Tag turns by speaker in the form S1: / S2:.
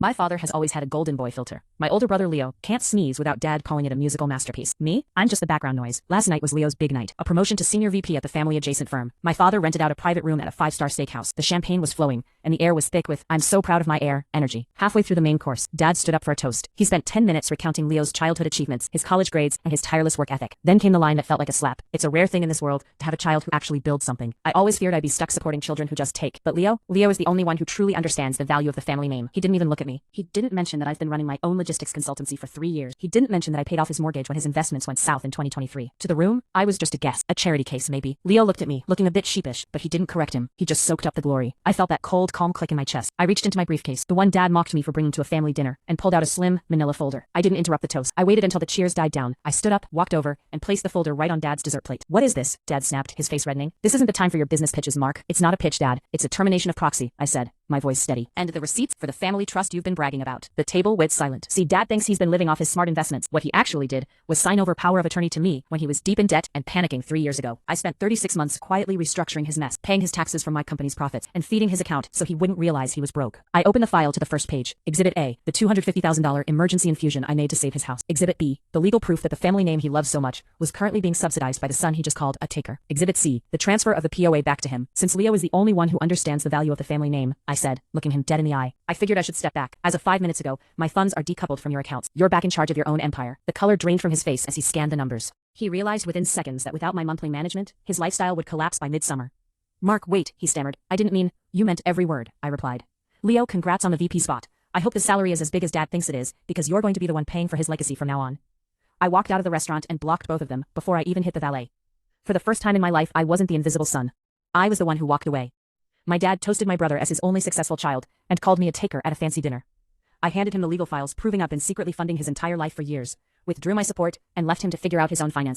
S1: My father has always had a golden boy filter. My older brother Leo can't sneeze without dad calling it a musical masterpiece. Me? I'm just the background noise. Last night was Leo's big night, a promotion to senior VP at the family-adjacent firm. My father rented out a private room at a five-star steakhouse. The champagne was flowing, and the air was thick with, I'm so proud of my air, energy. Halfway through the main course, Dad stood up for a toast. He spent 10 minutes recounting Leo's childhood achievements, his college grades, and his tireless work ethic. Then came the line that felt like a slap. It's a rare thing in this world to have a child who actually builds something. I always feared I'd be stuck supporting children who just take. But Leo is the only one who truly understands the value of the family name. He didn't even look at me. He didn't mention that I've been running my own logistics consultancy for 3 years. He didn't mention that I paid off his mortgage when his investments went south in 2023. To the room, I was just a guest, a charity case maybe. Leo looked at me, looking a bit sheepish, but he didn't correct him. He just soaked up the glory. I felt that cold, calm click in my chest. I reached into my briefcase, the one Dad mocked me for bringing to a family dinner, and pulled out a slim, manila folder. I didn't interrupt the toast. I waited until the cheers died down. I stood up, walked over, and placed the folder right on Dad's dessert plate. What is this? Dad snapped, his face reddening. This isn't the time for your business pitches, Mark. It's not a pitch, Dad. It's a termination of proxy, I said, my voice steady. And the receipts for the family trust you've been bragging about. The table went silent. See, Dad thinks he's been living off his smart investments. What he actually did was sign over power of attorney to me when he was deep in debt and panicking 3 years ago. I spent 36 months quietly restructuring his mess, paying his taxes from my company's profits, and feeding his account so he wouldn't realize he was broke. I opened the file to the first page. Exhibit A, the $250,000 emergency infusion I made to save his house. Exhibit B, the legal proof that the family name he loves so much was currently being subsidized by the son he just called a taker. Exhibit C, the transfer of the POA back to him. Since Leo is the only one who understands the value of the family name, I said, looking him dead in the eye. I figured I should step back. As of 5 minutes ago, my funds are decoupled from your accounts. You're back in charge of your own empire. The color drained from his face as he scanned the numbers. He realized within seconds that without my monthly management, his lifestyle would collapse by midsummer. Mark, wait, he stammered. I didn't mean, you meant every word, I replied. Leo, congrats on the VP spot. I hope the salary is as big as Dad thinks it is, because you're going to be the one paying for his legacy from now on. I walked out of the restaurant and blocked both of them before I even hit the valet. For the first time in my life, I wasn't the invisible son. I was the one who walked away. My dad toasted my brother as his only successful child and called me a taker at a fancy dinner. I handed him the legal files proving I've been secretly funding his entire life for years, withdrew my support, and left him to figure out his own finances.